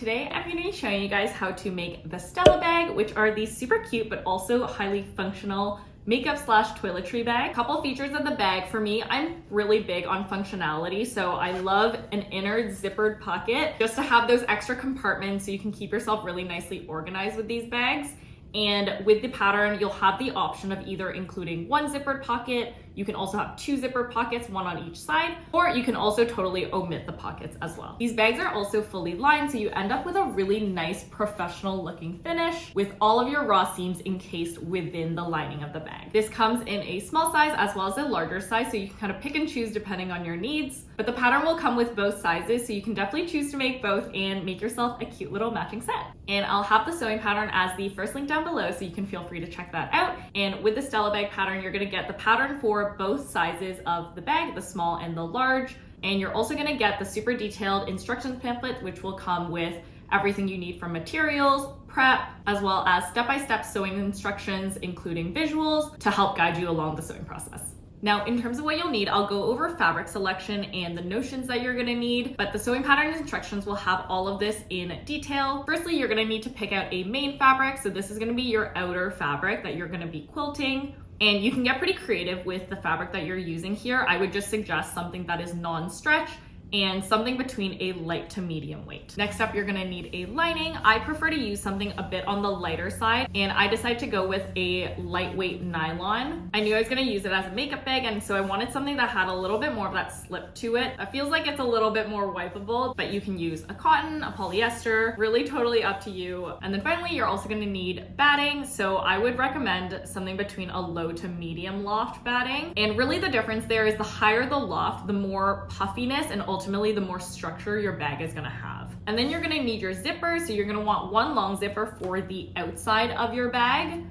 Today I'm going to be showing you guys how to make the Stella bag, which are these super cute but also highly functional makeup slash toiletry bag. Couple features of the bag. For me, I'm really big on functionality, so I love an inner zippered pocket just to have those extra compartments so you can keep yourself really nicely organized with these bags. And with the pattern, you'll have the option of either including one zippered pocket, you can also have two zipper pockets, one on each side, or you can also totally omit the pockets as well. These bags are also fully lined, so you end up with a really nice professional looking finish with all of your raw seams encased within the lining of the bag. This comes in a small size as well as a larger size, so you can kind of pick and choose depending on your needs, but the pattern will come with both sizes, so you can definitely choose to make both and make yourself a cute little matching set. And I'll have the sewing pattern as the first link down below, so you can feel free to check that out. And with the Stella bag pattern, you're gonna get the pattern for both sizes of the bag, the small and the large. And you're also gonna get the super detailed instructions pamphlet, which will come with everything you need from materials, prep, as well as step-by-step sewing instructions, including visuals to help guide you along the sewing process. Now, in terms of what you'll need, I'll go over fabric selection and the notions that you're gonna need, but the sewing pattern instructions will have all of this in detail. Firstly, you're gonna need to pick out a main fabric. So this is gonna be your outer fabric that you're gonna be quilting. And you can get pretty creative with the fabric that you're using here. I would just suggest something that is non-stretch and something between a light to medium weight. Next up, you're gonna need a lining. I prefer to use something a bit on the lighter side, and I decided to go with a lightweight nylon. I knew I was gonna use it as a makeup bag, and so I wanted something that had a little bit more of that slip to it. It feels like it's a little bit more wipeable, but you can use a cotton, a polyester, really totally up to you. And then finally, you're also gonna need batting. So I would recommend something between a low to medium loft batting. And really the difference there is the higher the loft, the more puffiness and ultimately the more structure your bag is gonna have. And then you're gonna need your zipper. So you're gonna want one long zipper for the outside of your bag,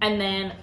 and then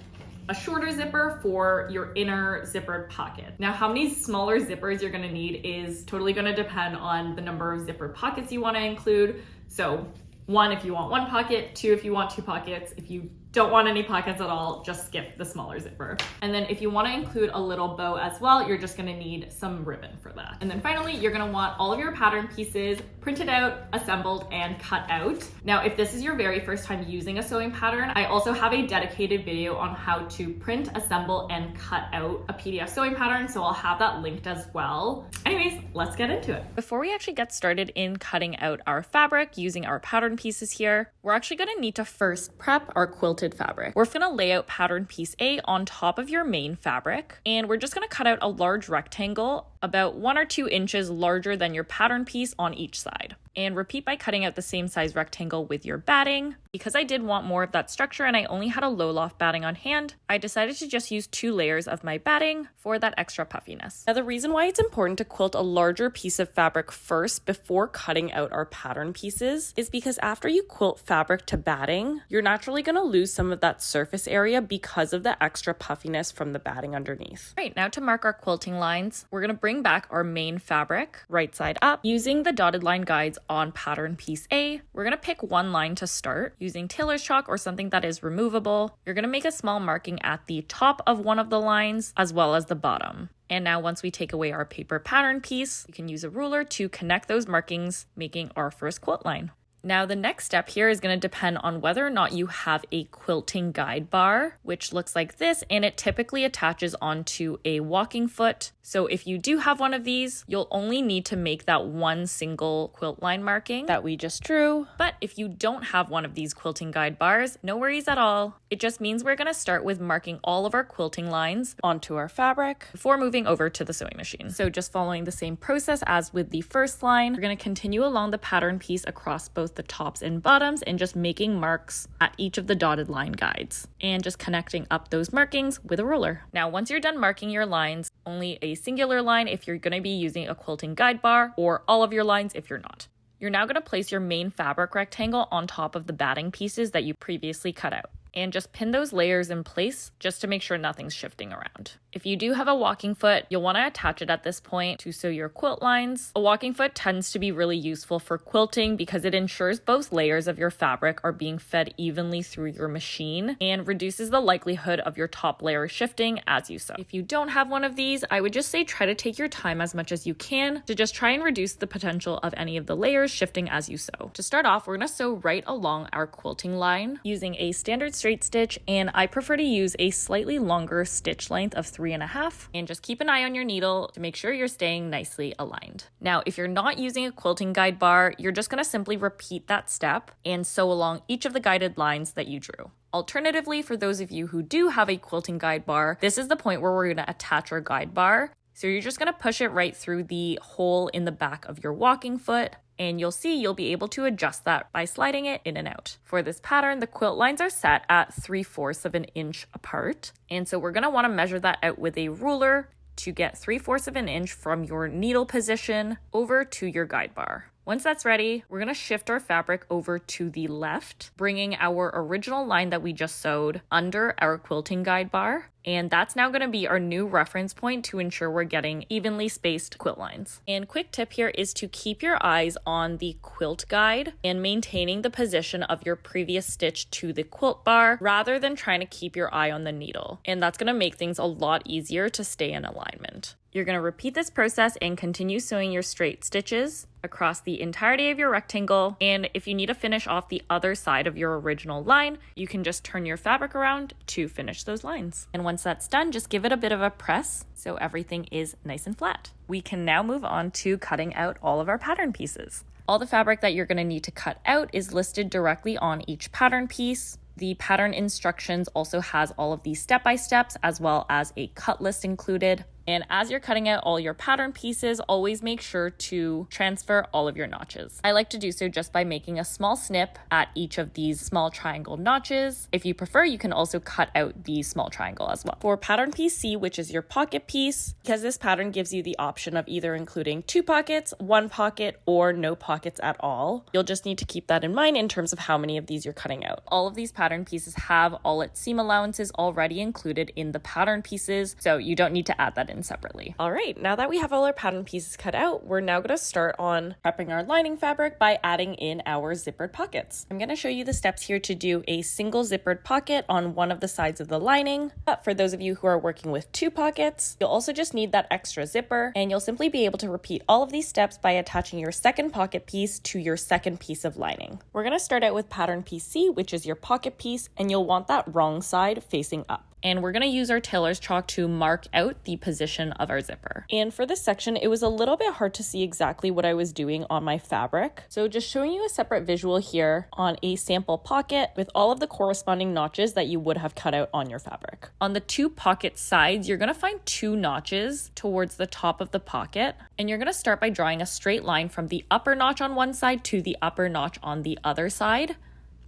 a shorter zipper for your inner zippered pocket. Now, how many smaller zippers you're gonna need is totally gonna depend on the number of zippered pockets you wanna include. So 1 if you want 1 pocket, 2 if you want 2 pockets. If you don't want any pockets at all, just skip the smaller zipper. And then if you want to include a little bow as well, you're just going to need some ribbon for that. And then finally, you're going to want all of your pattern pieces printed out, assembled, and cut out. Now, if this is your very first time using a sewing pattern, I also have a dedicated video on how to print, assemble, and cut out a PDF sewing pattern, so I'll have that linked as well. Anyways, let's get into it. Before we actually get started in cutting out our fabric using our pattern pieces here, we're actually going to need to first prep our quilted fabric. We're going to lay out pattern piece A on top of your main fabric, and we're just going to cut out a large rectangle about 1 or 2 inches larger than your pattern piece on each side. And repeat by cutting out the same size rectangle with your batting. Because I did want more of that structure and I only had a low loft batting on hand, I decided to just use 2 layers of my batting for that extra puffiness. Now, the reason why it's important to quilt a larger piece of fabric first before cutting out our pattern pieces is because after you quilt fabric to batting, you're naturally going to lose some of that surface area because of the extra puffiness from the batting underneath. Right, now to mark our quilting lines, we're going to bring back our main fabric right side up using the dotted line guides on pattern piece A. We're going to pick one line to start using tailor's chalk or something that is removable. You're going to make a small marking at the top of one of the lines as well as the bottom. And now once we take away our paper pattern piece, you can use a ruler to connect those markings, making our first quilt line. Now, the next step here is going to depend on whether or not you have a quilting guide bar, which looks like this, and it typically attaches onto a walking foot. So if you do have one of these, you'll only need to make that one single quilt line marking that we just drew. But if you don't have one of these quilting guide bars, no worries at all. It just means we're going to start with marking all of our quilting lines onto our fabric before moving over to the sewing machine. So just following the same process as with the first line, we're going to continue along the pattern piece across both the tops and bottoms and just making marks at each of the dotted line guides and just connecting up those markings with a ruler. Now, once you're done marking your lines, only a singular line if you're going to be using a quilting guide bar, or all of your lines if you're not. You're now going to place your main fabric rectangle on top of the batting pieces that you previously cut out. and just pin those layers in place just to make sure nothing's shifting around. If you do have a walking foot, you'll want to attach it at this point to sew your quilt lines. A walking foot tends to be really useful for quilting because it ensures both layers of your fabric are being fed evenly through your machine and reduces the likelihood of your top layer shifting as you sew. If you don't have one of these, I would just say try to take your time as much as you can to just try and reduce the potential of any of the layers shifting as you sew. To start off, we're going to sew right along our quilting line using a standard straight stitch, and I prefer to use a slightly longer stitch length of 3.5, and just keep an eye on your needle to make sure you're staying nicely aligned. Now, if you're not using a quilting guide bar, you're just going to simply repeat that step and sew along each of the guided lines that you drew. Alternatively, for those of you who do have a quilting guide bar, this is the point where we're going to attach our guide bar. So you're just going to push it right through the hole in the back of your walking foot, and you'll see you'll be able to adjust that by sliding it in and out. For this pattern, the quilt lines are set at 3/4 of an inch apart. And so we're going to want to measure that out with a ruler to get 3/4 of an inch from your needle position over to your guide bar. Once that's ready, we're going to shift our fabric over to the left, bringing our original line that we just sewed under our quilting guide bar. And that's now going to be our new reference point to ensure we're getting evenly spaced quilt lines. And quick tip here is to keep your eyes on the quilt guide and maintaining the position of your previous stitch to the quilt bar rather than trying to keep your eye on the needle. And that's going to make things a lot easier to stay in alignment. You're going to repeat this process and continue sewing your straight stitches across the entirety of your rectangle. And if you need to finish off the other side of your original line, you can just turn your fabric around to finish those lines. And once that's done, just give it a bit of a press so everything is nice and flat. We can now move on to cutting out all of our pattern pieces. All the fabric that you're going to need to cut out is listed directly on each pattern piece. The pattern instructions also has all of these step-by-steps as well as a cut list included. And as you're cutting out all your pattern pieces, always make sure to transfer all of your notches. I like to do so just by making a small snip at each of these small triangle notches. If you prefer, you can also cut out the small triangle as well. For pattern piece C, which is your pocket piece, because this pattern gives you the option of either including 2 pockets, 1 pocket, or no pockets at all, you'll just need to keep that in mind in terms of how many of these you're cutting out. All of these pattern pieces have all its seam allowances already included in the pattern pieces, so you don't need to add that in separately. All right, now that we have all our pattern pieces cut out, we're now going to start on prepping our lining fabric by adding in our zippered pockets. I'm going to show you the steps here to do a single zippered pocket on one of the sides of the lining. But for those of you who are working with 2 pockets, you'll also just need that extra zipper, and you'll simply be able to repeat all of these steps by attaching your second pocket piece to your second piece of lining. We're going to start out with pattern piece C, which is your pocket piece, and you'll want that wrong side facing up. And we're going to use our tailor's chalk to mark out the position of our zipper. And for this section, it was a little bit hard to see exactly what I was doing on my fabric. So just showing you a separate visual here on a sample pocket with all of the corresponding notches that you would have cut out on your fabric. On the 2 pocket sides, you're going to find 2 notches towards the top of the pocket. And you're going to start by drawing a straight line from the upper notch on one side to the upper notch on the other side.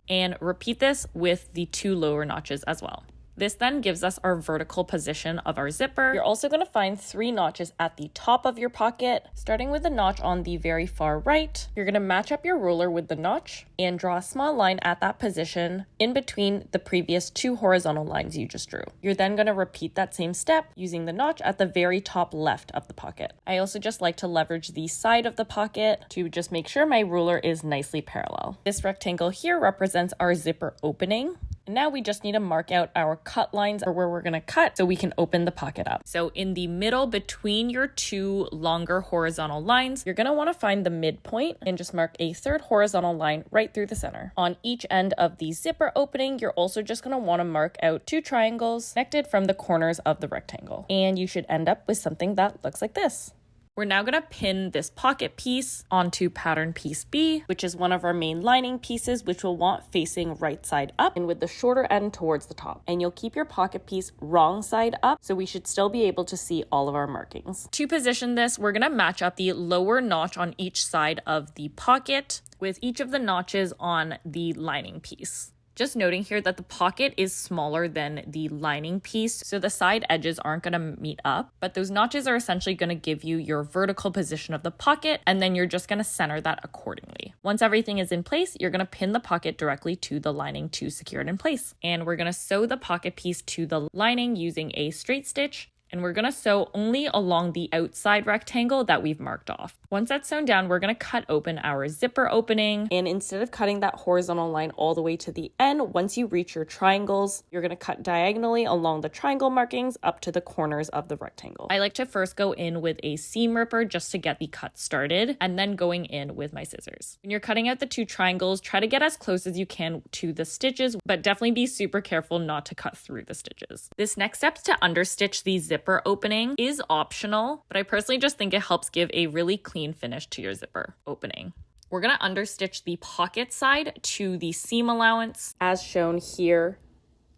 And repeat this with the 2 lower notches as well. This then gives us our vertical position of our zipper. You're also going to find 3 notches at the top of your pocket, starting with the notch on the very far right. You're going to match up your ruler with the notch and draw a small line at that position in between the previous 2 horizontal lines you just drew. You're then going to repeat that same step using the notch at the very top left of the pocket. I also just like to leverage the side of the pocket to just make sure my ruler is nicely parallel. This rectangle here represents our zipper opening. Now we just need to mark out our cut lines or where we're going to cut so we can open the pocket up. So in the middle between your 2 longer horizontal lines, you're going to want to find the midpoint and just mark a 3rd horizontal line right through the center. On each end of the zipper opening, you're also just going to want to mark out 2 triangles connected from the corners of the rectangle. And you should end up with something that looks like this. We're now going to pin this pocket piece onto pattern piece B, which is one of our main lining pieces, which we'll want facing right side up and with the shorter end towards the top. And you'll keep your pocket piece wrong side up, so we should still be able to see all of our markings. To position this, we're going to match up the lower notch on each side of the pocket with each of the notches on the lining piece. Just noting here that the pocket is smaller than the lining piece, so the side edges aren't going to meet up, but those notches are essentially going to give you your vertical position of the pocket, and then you're just going to center that accordingly. Once everything is in place, you're going to pin the pocket directly to the lining to secure it in place. And we're going to sew the pocket piece to the lining using a straight stitch. And we're going to sew only along the outside rectangle that we've marked off. Once that's sewn down, we're going to cut open our zipper opening. And instead of cutting that horizontal line all the way to the end, once you reach your triangles, you're going to cut diagonally along the triangle markings up to the corners of the rectangle. I like to first go in with a seam ripper just to get the cut started, and then going in with my scissors. When you're cutting out the two triangles, try to get as close as you can to the stitches, but definitely be super careful not to cut through the stitches. This next step to understitch the zipper opening is optional, but I personally just think it helps give a really clean finish to your zipper opening. We're going to understitch the pocket side to the seam allowance as shown here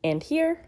and here.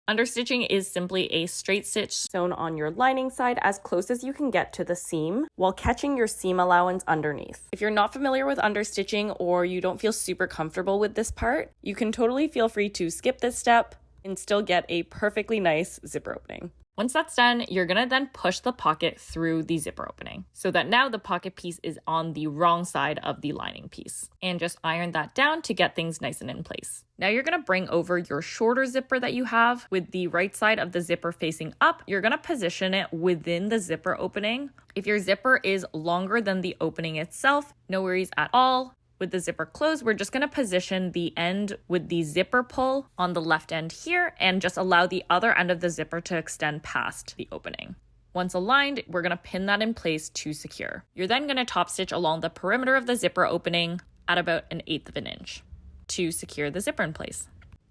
Understitching is simply a straight stitch sewn on your lining side as close as you can get to the seam while catching your seam allowance underneath. If you're not familiar with understitching or you don't feel super comfortable with this part, you can totally feel free to skip this step and still get a perfectly nice zipper opening. Once that's done, you're gonna then push the pocket through the zipper opening so that now the pocket piece is on the wrong side of the lining piece, and just iron that down to get things nice and in place. Now you're gonna bring over your shorter zipper that you have with the right side of the zipper facing up. You're gonna position it within the zipper opening. If your zipper is longer than the opening itself, no worries at all. With the zipper closed, we're just going to position the end with the zipper pull on the left end here and just allow the other end of the zipper to extend past the opening. Once aligned, we're going to pin that in place to secure. You're then going to top stitch along the perimeter of the zipper opening at about 1/8 of an inch to secure the zipper in place.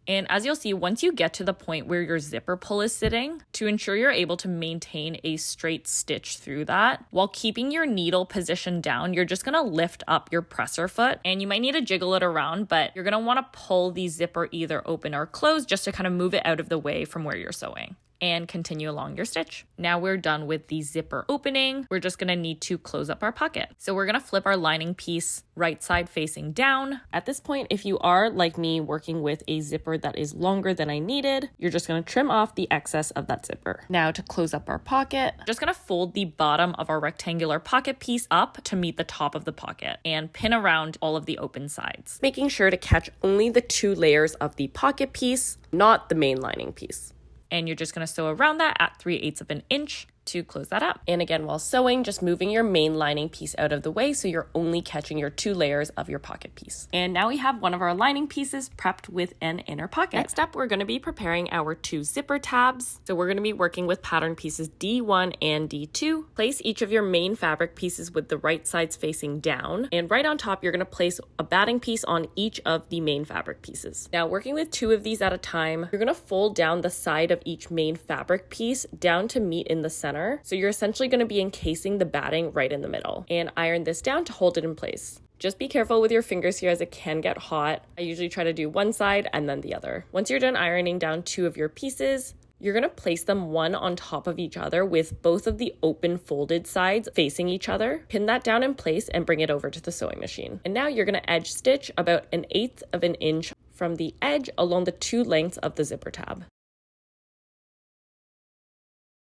And as you'll see, once you get to the point where your zipper pull is sitting, to ensure you're able to maintain a straight stitch through that, while keeping your needle positioned down, you're just gonna lift up your presser foot, and you might need to jiggle it around, but you're gonna wanna pull the zipper either open or closed just to kind of move it out of the way from where you're sewing. And continue along your stitch. Now we're done with the zipper opening. We're just gonna need to close up our pocket. So we're gonna flip our lining piece right side facing down. At this point, if you are like me working with a zipper that is longer than I needed, you're just gonna trim off the excess of that zipper. Now to close up our pocket, just gonna fold the bottom of our rectangular pocket piece up to meet the top of the pocket and pin around all of the open sides, making sure to catch only the 2 layers of the pocket piece, not the main lining piece. And you're just going to sew around that at 3/8 of an inch to close that up. And again, while sewing, just moving your main lining piece out of the way so you're only catching your 2 layers of your pocket piece. And now we have one of our lining pieces prepped with an inner pocket. Next up, we're going to be preparing our 2 zipper tabs. So we're going to be working with pattern pieces D1 and D2. Place each of your main fabric pieces with the right sides facing down. And right on top, you're going to place a batting piece on each of the main fabric pieces. Now, working with 2 of these at a time, you're going to fold down the side of each main fabric piece down to meet in the center. So you're essentially going to be encasing the batting right in the middle, and iron this down to hold it in place. Just be careful with your fingers here as it can get hot. I usually try to do one side and then the other. Once you're done ironing down 2 of your pieces, you're going to place them one on top of each other with both of the open folded sides facing each other. Pin that down in place and bring it over to the sewing machine. And now you're going to edge stitch about 1/8 of an inch from the edge along the 2 lengths of the zipper tab.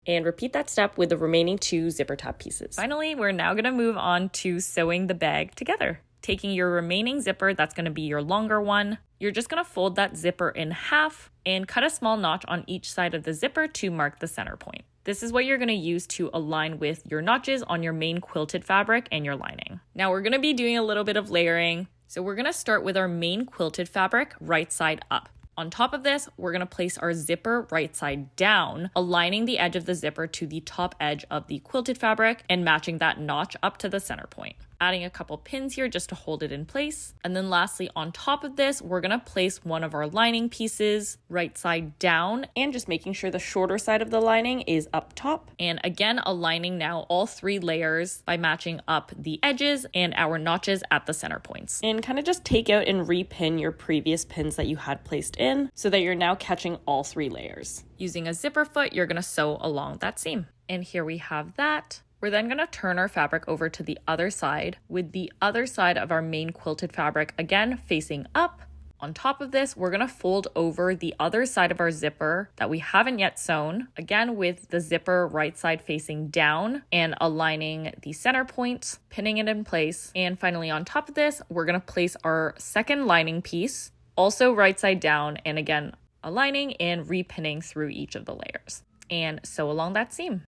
And repeat that step with the remaining 2 zipper tab pieces. Finally, we're now going to move on to sewing the bag together. Taking your remaining zipper, that's going to be your longer one, you're just going to fold that zipper in half and cut a small notch on each side of the zipper to mark the center point. This is what you're going to use to align with your notches on your main quilted fabric and your lining. Now we're going to be doing a little bit of layering. So we're going to start with our main quilted fabric right side up. On top of this, we're going to place our zipper right side down, aligning the edge of the zipper to the top edge of the quilted fabric and matching that notch up to the center point. Adding a couple pins here just to hold it in place. And then lastly, on top of this, we're going to place one of our lining pieces right side down and just making sure the shorter side of the lining is up top. And again, aligning now all 3 layers by matching up the edges and our notches at the center points. And kind of just take out and repin your previous pins that you had placed in so that you're now catching all 3 layers. Using a zipper foot, you're going to sew along that seam. And here we have that. We're then going to turn our fabric over to the other side with the other side of our main quilted fabric again facing up, On top of this, we're gonna fold over the other side of our zipper that we haven't yet sewn, again with the zipper right side facing down and aligning the center point, pinning it in place. And finally on top of this, we're gonna place our second lining piece, also right side down, and again, aligning and repinning through each of the layers. And sew along that seam.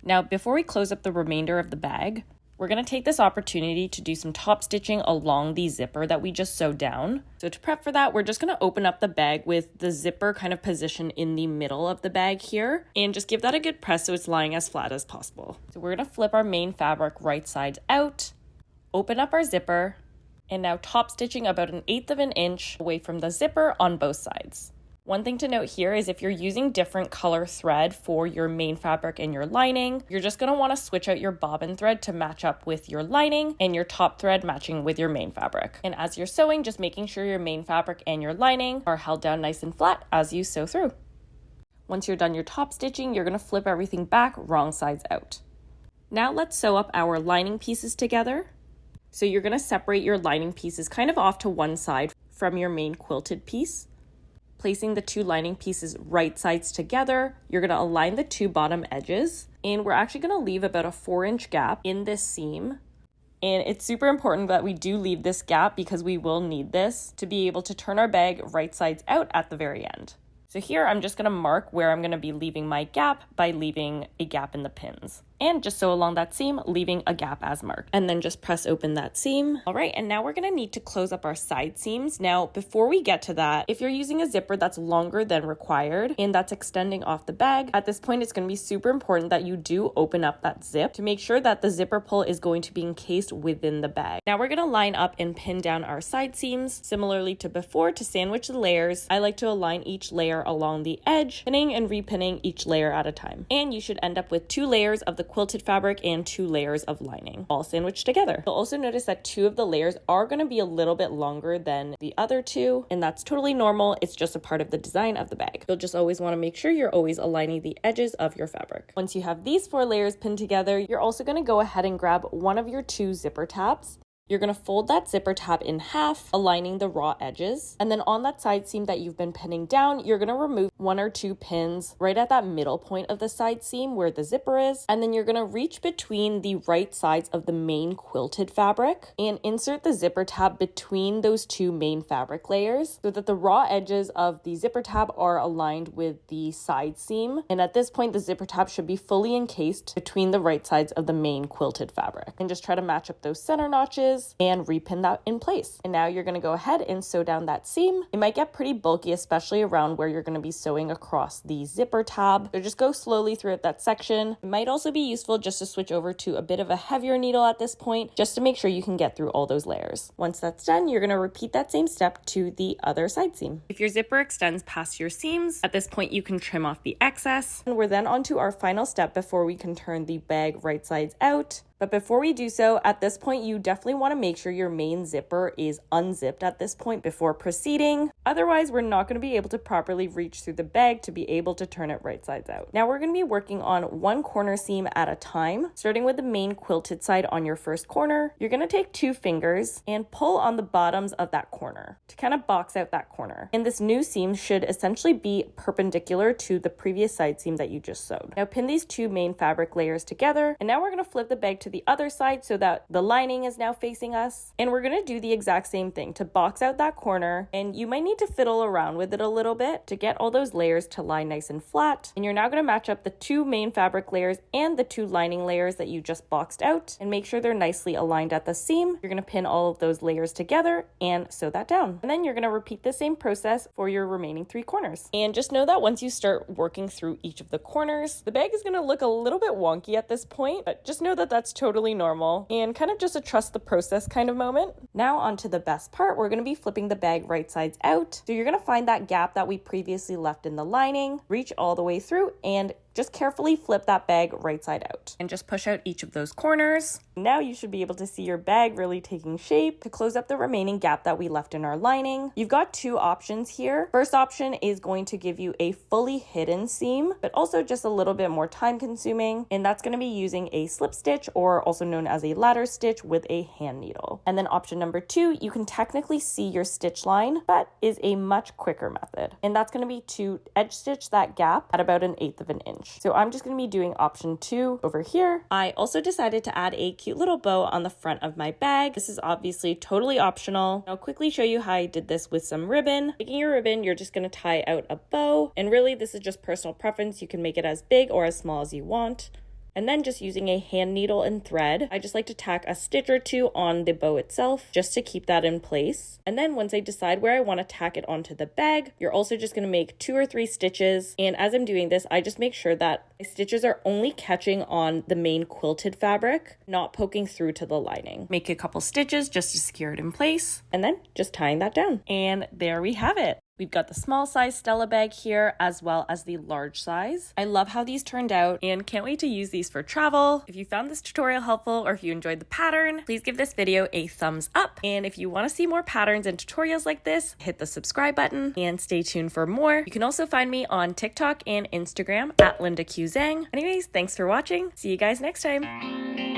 Now, before we close up the remainder of the bag, we're going to take this opportunity to do some top stitching along the zipper that we just sewed down. So to prep for that, we're just going to open up the bag with the zipper kind of positioned in the middle of the bag here, and just give that a good press so it's lying as flat as possible. So we're going to flip our main fabric right sides out, open up our zipper, and now top stitching about 1/8 of an inch away from the zipper on both sides. One thing to note here is if you're using different color thread for your main fabric and your lining, you're just going to want to switch out your bobbin thread to match up with your lining and your top thread matching with your main fabric. And as you're sewing, just making sure your main fabric and your lining are held down nice and flat as you sew through. Once you're done your top stitching, you're going to flip everything back, wrong sides out. Now let's sew up our lining pieces together. So you're going to separate your lining pieces kind of off to one side from your main quilted piece. Placing the two lining pieces right sides together, you're going to align the two bottom edges, and we're actually going to leave about a 4-inch gap in this seam. And it's super important that we do leave this gap because we will need this to be able to turn our bag right sides out at the very end. So here I'm just going to mark where I'm going to be leaving my gap by leaving a gap in the pins. And just sew along that seam, leaving a gap as marked. And then just press open that seam. All right, and now we're gonna need to close up our side seams. Now, before we get to that, if you're using a zipper that's longer than required and that's extending off the bag, at this point it's gonna be super important that you do open up that zip to make sure that the zipper pull is going to be encased within the bag. Now we're gonna line up and pin down our side seams. Similarly to before, to sandwich the layers, I like to align each layer along the edge, pinning and repinning each layer at a time. And you should end up with 2 layers of the quilted fabric and 2 layers of lining, all sandwiched together. You'll also notice that 2 of the layers are going to be a little bit longer than the other 2, and that's totally normal. It's just a part of the design of the bag. You'll just always want to make sure you're always aligning the edges of your fabric. Once you have these 4 layers pinned together, you're also going to go ahead and grab one of your 2 zipper tabs. You're going to fold that zipper tab in half, aligning the raw edges. And then on that side seam that you've been pinning down, you're going to remove 1 or 2 pins right at that middle point of the side seam where the zipper is. And then you're going to reach between the right sides of the main quilted fabric and insert the zipper tab between those 2 main fabric layers so that the raw edges of the zipper tab are aligned with the side seam. And at this point, the zipper tab should be fully encased between the right sides of the main quilted fabric. And just try to match up those center notches and repin that in place. And now you're going to go ahead and sew down that seam. It might get pretty bulky, especially around where you're going to be sewing across the zipper tab. So just go slowly throughout that section. It might also be useful just to switch over to a bit of a heavier needle at this point, just to make sure you can get through all those layers. Once that's done, you're going to repeat that same step to the other side seam. If your zipper extends past your seams, at this point you can trim off the excess. And we're then on to our final step before we can turn the bag right sides out. But before we do so, at this point, you definitely want to make sure your main zipper is unzipped at this point before proceeding. Otherwise, we're not going to be able to properly reach through the bag to be able to turn it right sides out. Now we're going to be working on 1 corner seam at a time, starting with the main quilted side on your first corner. You're going to take 2 fingers and pull on the bottoms of that corner to kind of box out that corner. And this new seam should essentially be perpendicular to the previous side seam that you just sewed. Now pin these 2 main fabric layers together, and now we're going to flip the bag to the other side so that the lining is now facing us. And we're going to do the exact same thing to box out that corner, and you might need to fiddle around with it a little bit to get all those layers to lie nice and flat. And you're now going to match up the 2 main fabric layers and the 2 lining layers that you just boxed out and make sure they're nicely aligned at the seam. You're going to pin all of those layers together and sew that down. And then you're going to repeat the same process for your remaining 3 corners. And just know that once you start working through each of the corners, the bag is going to look a little bit wonky at this point, but just know that that's totally normal and kind of just a trust the process kind of moment. Now onto the best part, we're going to be flipping the bag right sides out. So you're going to find that gap that we previously left in the lining, reach all the way through and Just carefully flip that bag right side out and just push out each of those corners. Now you should be able to see your bag really taking shape to close up the remaining gap that we left in our lining. You've got two options here. First option is going to give you a fully hidden seam, but also just a little bit more time consuming. And that's going to be using a slip stitch, or also known as a ladder stitch, with a hand needle. And then option number two, you can technically see your stitch line, but is a much quicker method. And that's going to be to edge stitch that gap at about 1/8 of an inch. So I'm just going to be doing option two over here. I also decided to add a cute little bow on the front of my bag. This is obviously totally optional. I'll quickly show you how I did this with some ribbon. Taking your ribbon, you're just going to tie out a bow. And really, this is just personal preference. You can make it as big or as small as you want. And then just using a hand needle and thread, I just like to tack a stitch or two on the bow itself just to keep that in place. And then once I decide where I want to tack it onto the bag, you're also just going to make 2 or 3 stitches. And as I'm doing this, I just make sure that my stitches are only catching on the main quilted fabric, not poking through to the lining. Make a couple stitches just to secure it in place, and then just tying that down. And there we have it. We've got the small size Stella bag here, as well as the large size. I love how these turned out and can't wait to use these for travel. If you found this tutorial helpful, or if you enjoyed the pattern, please give this video a thumbs up. And if you want to see more patterns and tutorials like this, hit the subscribe button and stay tuned for more. You can also find me on TikTok and Instagram at Linda Q Zhang. Anyways, thanks for watching. See you guys next time.